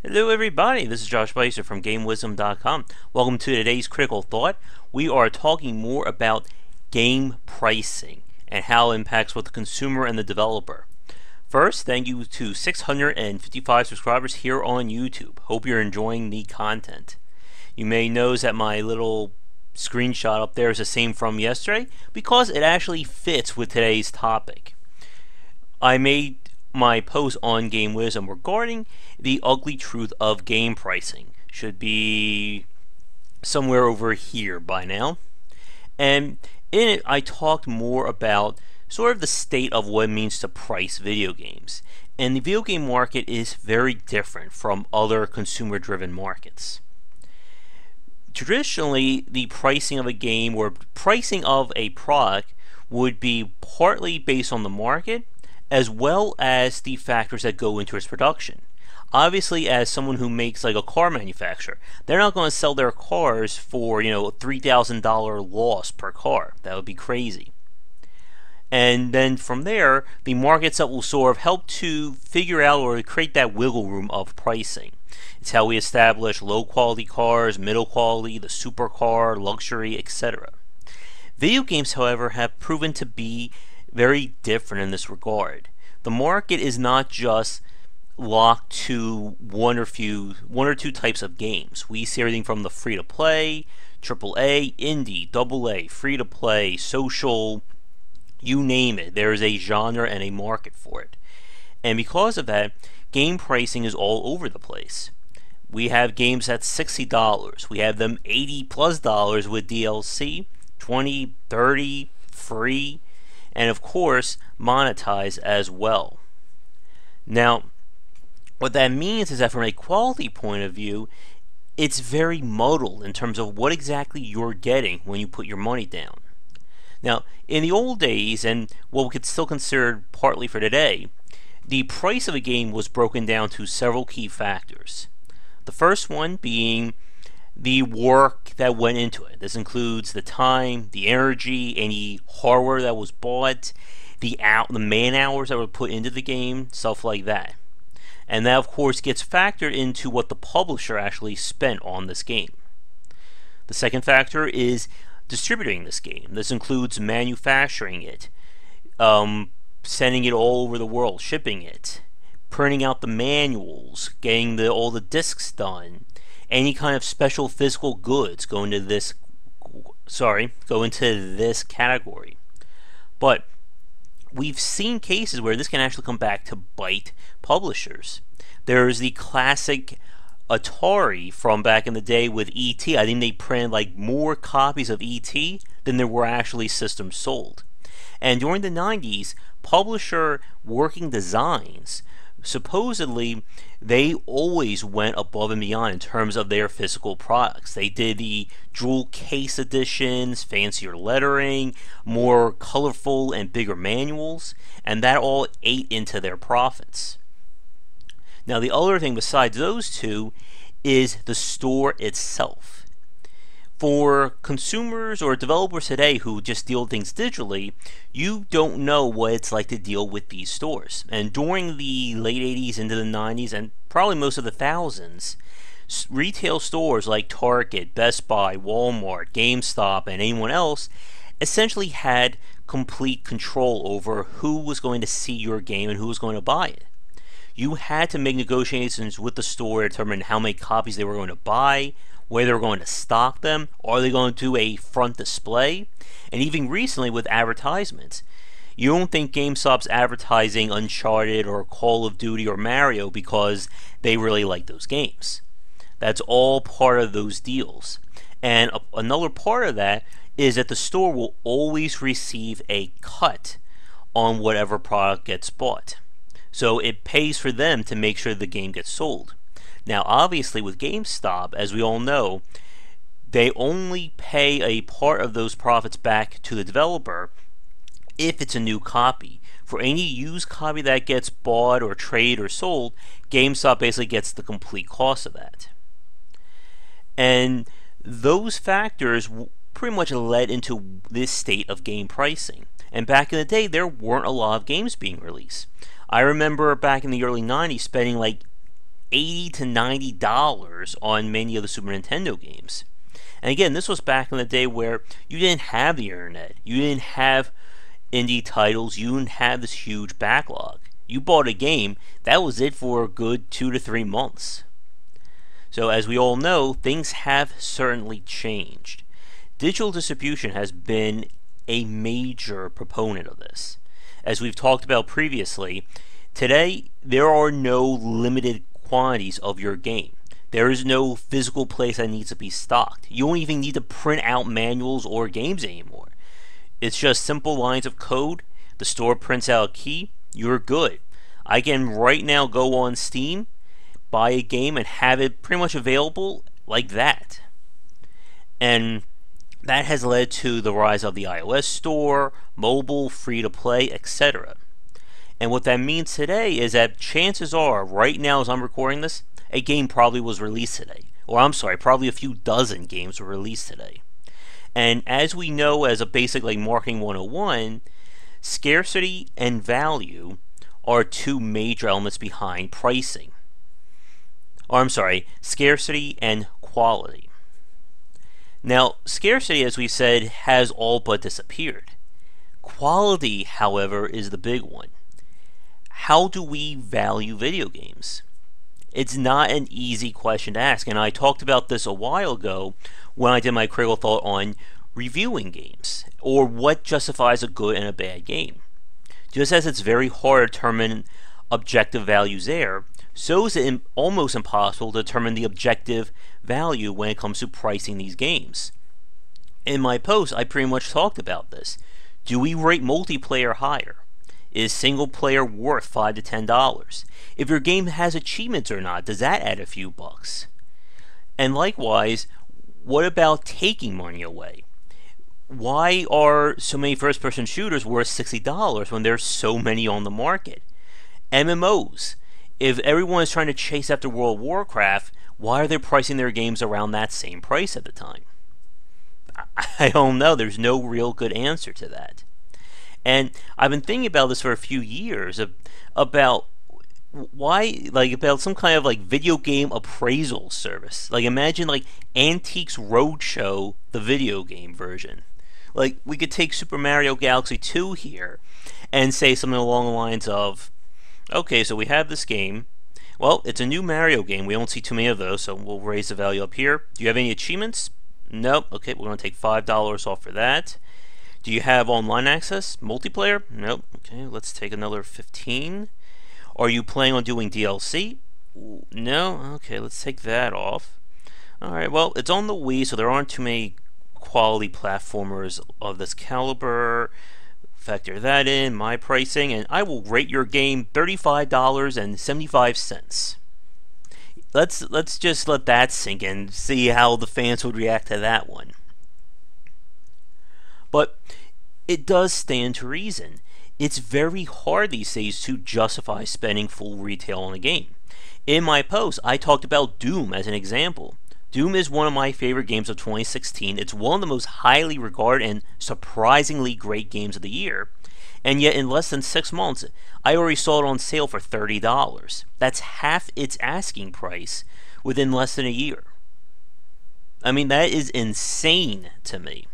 Hello everybody, this is Josh Bycer from GameWisdom.com. Welcome to today's Critical Thought. We are talking more about game pricing and how it impacts both the consumer and the developer. First, thank you to 655 subscribers here on YouTube. Hope you're enjoying the content. You may notice that my little screenshot up there is the same from yesterday because it actually fits with today's topic. I made my post on Game Wisdom regarding the ugly truth of game pricing. Should be somewhere over here by now. And in it, I talked more about sort of the state of what it means to price video games. And the video game market is very different from other consumer-driven markets. Traditionally, the pricing of a game or pricing of a product would be partly based on the market as well as the factors that go into its production. Obviously, as someone who makes like a car manufacturer, they're not going to sell their cars for, a $3,000 loss per car. That would be crazy. And then from there, the market itself will sort of help to figure out or create that wiggle room of pricing. It's how we establish low quality cars, middle quality, the supercar, luxury, etc. Video games, however, have proven to be very different in this regard. The market is not just locked to one or two types of games. We see everything from the free-to-play, AAA, indie, AA, free-to-play, social, you name it. There is a genre and a market for it. And because of that, game pricing is all over the place. We have games at $60. We have them $80+ with DLC, $20, $30, free, and of course monetize as well. Now, what that means is that from a quality point of view, it's very muddled in terms of what exactly you're getting when you put your money down. Now, in the old days, and what we could still consider partly for today, the price of a game was broken down to several key factors. The first one being the work that went into it. This includes the time, the energy, any hardware that was bought, the man hours that were put into the game, stuff like that. And that, of course, gets factored into what the publisher actually spent on this game. The second factor is distributing this game. This includes manufacturing it, sending it all over the world, shipping it, printing out the manuals, getting all the discs done, any kind of special physical goods go into this category. But we've seen cases where this can actually come back to bite publishers. There's the classic Atari from back in the day with E.T. I think they printed like more copies of E.T. than there were actually systems sold. And during the 90s, publisher working designs, supposedly they always went above and beyond in terms of their physical products. They did the jewel case editions, fancier lettering, more colorful and bigger manuals, and that all ate into their profits. Now, the other thing besides those two is the store itself. For consumers or developers today who just deal with things digitally, you don't know what it's like to deal with these stores. And during the late 80s into the 90s, and probably most of the thousands, retail stores like Target, Best Buy, Walmart, GameStop, and anyone else essentially had complete control over who was going to see your game and who was going to buy it. You had to make negotiations with the store to determine how many copies they were going to buy, where they're going to stock them, are they going to do a front display, and even recently with advertisements. You don't think GameStop's advertising Uncharted or Call of Duty or Mario because they really like those games. That's all part of those deals. And another part of that is that the store will always receive a cut on whatever product gets bought. So it pays for them to make sure the game gets sold. Now, obviously, with GameStop, as we all know, they only pay a part of those profits back to the developer if it's a new copy. For any used copy that gets bought or traded or sold, GameStop basically gets the complete cost of that. And those factors pretty much led into this state of game pricing. And back in the day, there weren't a lot of games being released. I remember back in the early 90s spending like $80 to $90 on many of the Super Nintendo games. And again, this was back in the day where you didn't have the internet. You didn't have indie titles. You didn't have this huge backlog. You bought a game, that was it for a good 2 to 3 months. So as we all know, things have certainly changed. Digital distribution has been a major proponent of this. As we've talked about previously, today there are no limited quantities of your game. There is no physical place that needs to be stocked. You don't even need to print out manuals or games anymore. It's just simple lines of code. The store prints out a key. You're good. I can right now go on Steam, buy a game, and have it pretty much available like that. And that has led to the rise of the iOS store, mobile, free-to-play, etc. And what that means today is that chances are, right now as I'm recording this, a game probably was released today. Or I'm sorry, probably a few dozen games were released today. And as we know, as a basic like marketing 101, scarcity and value are two major elements behind pricing. Or I'm sorry, scarcity and quality. Now, scarcity, as we said, has all but disappeared. Quality, however, is the big one. How do we value video games? It's not an easy question to ask, and I talked about this a while ago when I did my critical thought on reviewing games, or what justifies a good and a bad game. Just as it's very hard to determine objective values there, so is it almost impossible to determine the objective value when it comes to pricing these games. In my post, I pretty much talked about this. Do we rate multiplayer higher? Is single player worth $5 to $10? If your game has achievements or not, does that add a few bucks? And likewise, what about taking money away? Why are so many first-person shooters worth $60 when there's so many on the market? MMOs. If everyone is trying to chase after World of Warcraft, why are they pricing their games around that same price at the time? I don't know. There's no real good answer to that. And I've been thinking about this for a few years about why, like, about some kind of like video game appraisal service. Like, imagine like Antiques Roadshow, the video game version. Like, we could take Super Mario Galaxy 2 here and say something along the lines of, okay, so we have this game. Well, it's a new Mario game. We don't see too many of those, so we'll raise the value up here. Do you have any achievements? Nope. Okay, we're going to take $5 off for that. Do you have online access? Multiplayer? Nope. Okay, let's take another 15. Are you planning on doing DLC? No? Okay, let's take that off. Alright, well, it's on the Wii, so there aren't too many quality platformers of this caliber. Factor that in, my pricing, and I will rate your game $35.75. Let's just let that sink in, see how the fans would react to that one. But it does stand to reason. It's very hard these days to justify spending full retail on a game. In my post, I talked about Doom as an example. Doom is one of my favorite games of 2016. It's one of the most highly regarded and surprisingly great games of the year. And yet in less than 6 months, I already saw it on sale for $30. That's half its asking price within less than a year. I mean, that is insane to me.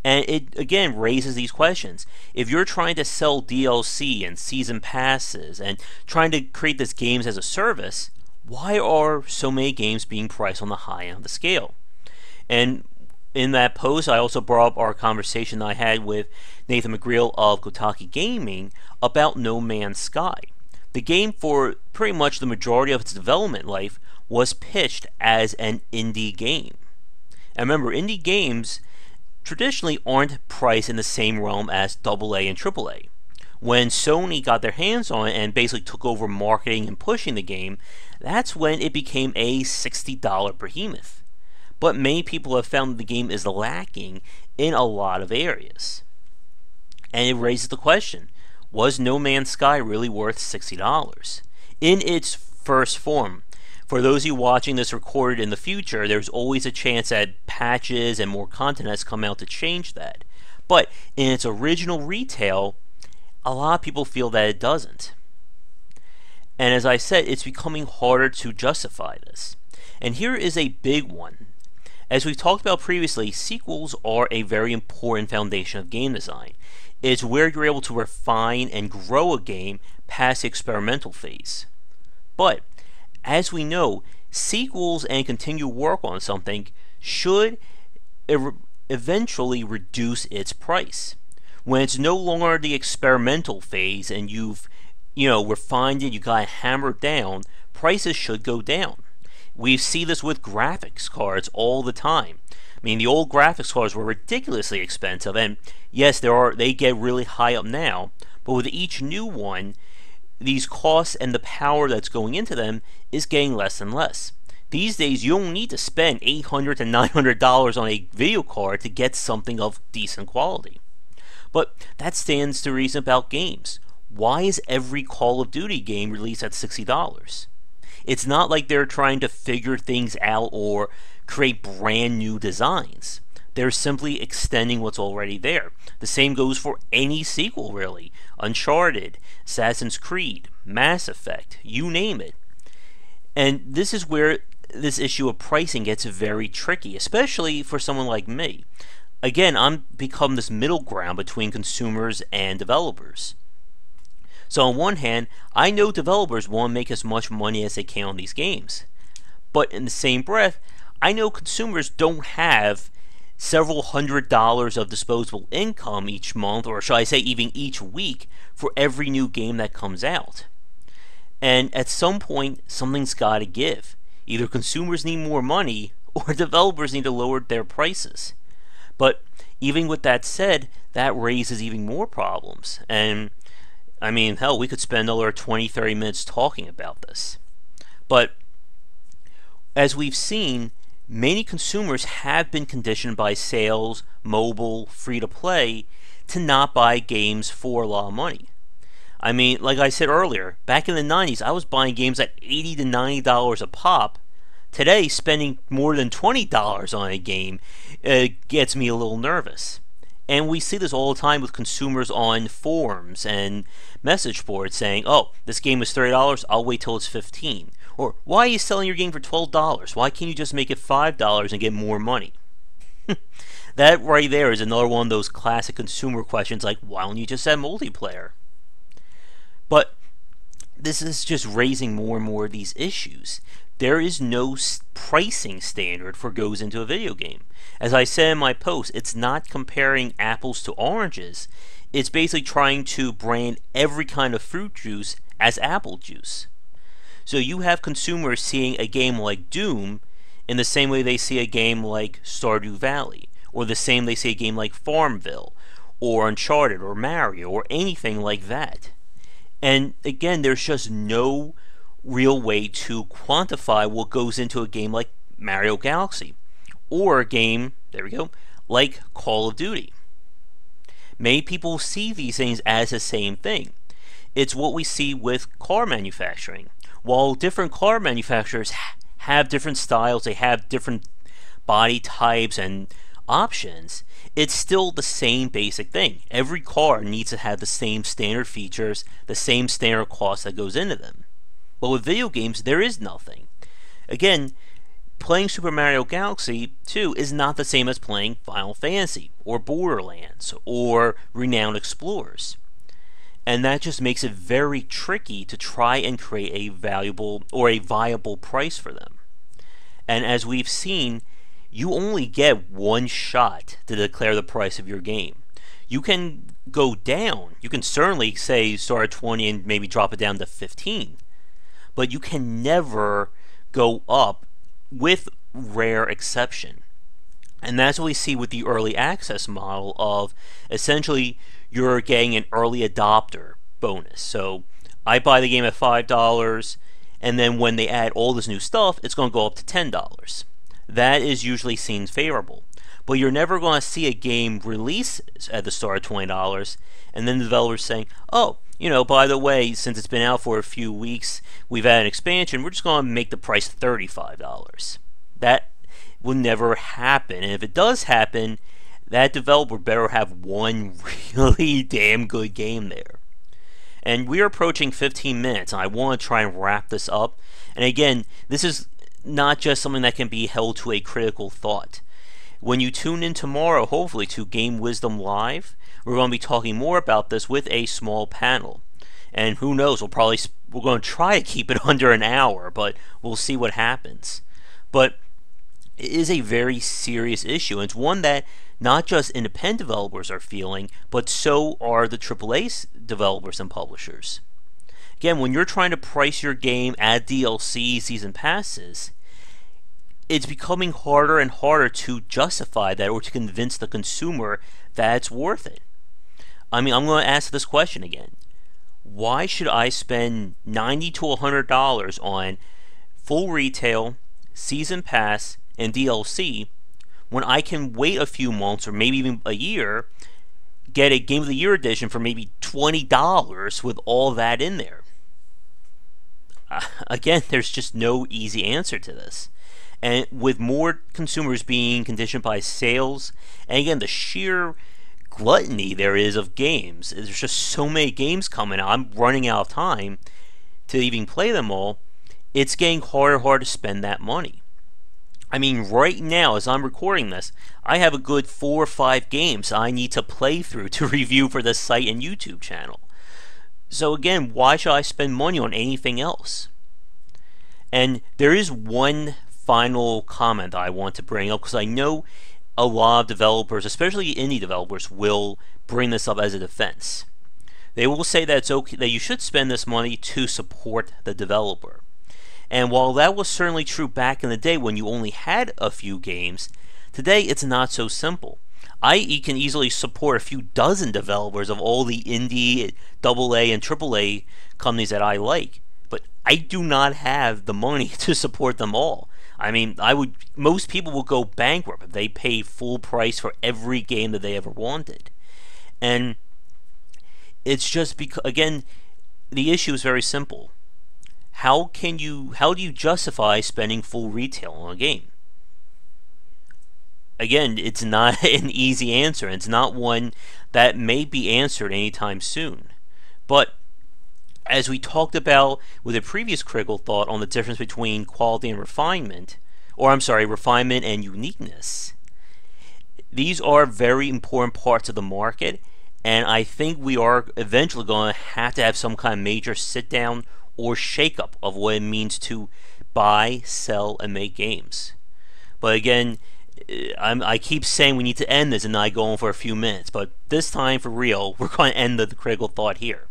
And it, again, raises these questions. If you're trying to sell DLC and season passes and trying to create this games as a service, why are so many games being priced on the high end of the scale? And in that post, I also brought up our conversation I had with Nathan McGreal of Kotaku Gaming about No Man's Sky. The game, for pretty much the majority of its development life, was pitched as an indie game. And remember, indie games traditionally aren't priced in the same realm as AA and AAA. When Sony got their hands on it and basically took over marketing and pushing the game, that's when it became a $60 behemoth. But many people have found that the game is lacking in a lot of areas. And it raises the question, was No Man's Sky really worth $60? In its first form. For those of you watching this recorded in the future, there's always a chance that patches and more content has come out to change that. But in its original retail, a lot of people feel that it doesn't. And as I said, it's becoming harder to justify this. And here is a big one. As we've talked about previously, sequels are a very important foundation of game design. It's where you're able to refine and grow a game past the experimental phase. But, as we know, sequels and continued work on something should eventually reduce its price. When it's no longer the experimental phase and you've refined it, you got it hammered down, prices should go down. We see this with graphics cards all the time. I mean, the old graphics cards were ridiculously expensive, and yes, they get really high up now, but with each new one, these costs and the power that's going into them is getting less and less. These days, you don't need to spend $800 to $900 on a video card to get something of decent quality. But that stands to reason about games. Why is every Call of Duty game released at $60? It's not like they're trying to figure things out or create brand new designs. They're simply extending what's already there. The same goes for any sequel, really. Uncharted, Assassin's Creed, Mass Effect, you name it. And this is where this issue of pricing gets very tricky, especially for someone like me. Again, I'm become this middle ground between consumers and developers. So on one hand, I know developers want to make as much money as they can on these games. But in the same breath, I know consumers don't have several $100s of disposable income each month, or shall I say even each week, for every new game that comes out. And at some point, something's got to give. Either consumers need more money, or developers need to lower their prices. But even with that said, that raises even more problems. And I mean, hell, we could spend another 20-30 minutes talking about this. But as we've seen, many consumers have been conditioned by sales, mobile, free-to-play, to not buy games for a lot of money. I mean, like I said earlier, back in the 90s, I was buying games at $80 to $90 a pop. Today, spending more than $20 on a game gets me a little nervous. And we see this all the time with consumers on forums and message boards saying, oh, this game is $30, I'll wait till it's $15. Or, why are you selling your game for $12? Why can't you just make it $5 and get more money? That right there is another one of those classic consumer questions like, why don't you just add multiplayer? But this is just raising more and more of these issues. There is no pricing standard for goes into a video game. As I said in my post, it's not comparing apples to oranges. It's basically trying to brand every kind of fruit juice as apple juice. So you have consumers seeing a game like Doom in the same way they see a game like Stardew Valley, or the same they see a game like Farmville, or Uncharted, or Mario, or anything like that. And again, there's just no real way to quantify what goes into a game like Mario Galaxy, or a game, there we go, like Call of Duty. Many people see these things as the same thing. It's what we see with car manufacturing. While different car manufacturers have different styles, they have different body types and options, it's still the same basic thing. Every car needs to have the same standard features, the same standard cost that goes into them. But with video games, there is nothing. Again, playing Super Mario Galaxy 2 is not the same as playing Final Fantasy, or Borderlands, or Renowned Explorers. And that just makes it very tricky to try and create a valuable or a viable price for them. And as we've seen, you only get one shot to declare the price of your game. You can go down. You can certainly say start at 20 and maybe drop it down to 15. But you can never go up, with rare exception. And that's what we see with the early access model of essentially you're getting an early adopter bonus. So I buy the game at $5, and then when they add all this new stuff, it's going to go up to $10. That is usually seen favorable. But you're never going to see a game release at the start of $20, and then the developers saying, oh, you know, by the way, since it's been out for a few weeks, we've had an expansion, we're just going to make the price $35. That will never happen. And if it does happen, that developer better have one really damn good game there. And we're approaching 15 minutes, and I want to try and wrap this up. And again, this is not just something that can be held to a critical thought. When you tune in tomorrow, hopefully, to Game Wisdom Live, we're going to be talking more about this with a small panel. And who knows, we're going to try to keep it under an hour, but we'll see what happens. But it is a very serious issue, and it's one that not just independent developers are feeling, but so are the AAA developers and publishers. Again, when you're trying to price your game, add DLC, season passes, it's becoming harder and harder to justify that or to convince the consumer that it's worth it. I mean, I'm going to ask this question again. Why should I spend $90 to $100 on full retail, season pass, and DLC when I can wait a few months or maybe even a year, get a Game of the Year edition for maybe $20 with all that in there? Again, there's just no easy answer to this. And with more consumers being conditioned by sales, and again, the sheer gluttony there is of games, there's just so many games coming out, I'm running out of time to even play them all, it's getting harder and harder to spend that money. I mean, right now, as I'm recording this, I have a good 4 or 5 games I need to play through to review for this site and YouTube channel. So again, why should I spend money on anything else? And there is one final comment I want to bring up, because I know a lot of developers, especially indie developers, will bring this up as a defense. They will say that it's okay, that you should spend this money to support the developer. And while that was certainly true back in the day when you only had a few games, today it's not so simple. I can easily support a few dozen developers of all the indie, AA, and AAA companies that I like, but I do not have the money to support them all. I mean, most people will go bankrupt if they pay full price for every game that they ever wanted. And it's just because, again, the issue is very simple. How do you justify spending full retail on a game? Again, it's not an easy answer. It's not one that may be answered anytime soon. But as we talked about with a previous critical thought on the difference between quality and refinement, refinement and uniqueness, these are very important parts of the market, and I think we are eventually going to have some kind of major sit-down or shake-up of what it means to buy, sell, and make games. But again, I keep saying we need to end this and I go on for a few minutes, but this time, for real, we're going to end the critical thought here.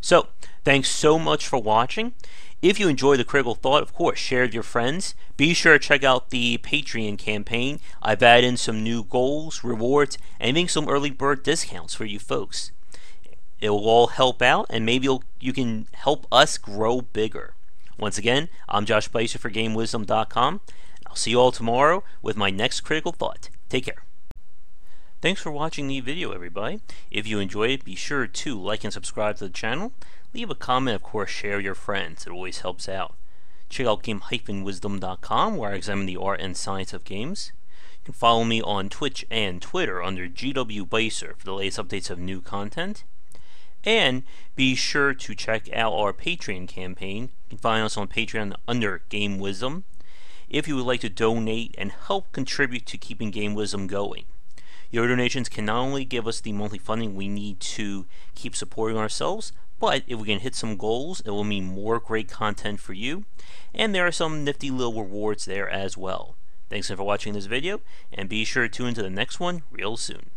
So, thanks so much for watching. If you enjoyed the critical thought, of course, share it with your friends. Be sure to check out the Patreon campaign. I've added in some new goals, rewards, and even some early bird discounts for you folks. It will all help out, and maybe you can help us grow bigger. Once again, I'm Josh Bycer for GameWisdom.com. I'll see you all tomorrow with my next critical thought. Take care. Thanks for watching the video, everybody. If you enjoyed it, be sure to like and subscribe to the channel. Leave a comment, of course, share with your friends. It always helps out. Check out Game-Wisdom.com, where I examine the art and science of games. You can follow me on Twitch and Twitter under GW Bycer for the latest updates of new content. And be sure to check out our Patreon campaign. You can find us on Patreon under Game Wisdom if you would like to donate and help contribute to keeping Game Wisdom going. Your donations can not only give us the monthly funding we need to keep supporting ourselves, but if we can hit some goals, it will mean more great content for you, and there are some nifty little rewards there as well. Thanks for watching this video, and be sure to tune into the next one real soon.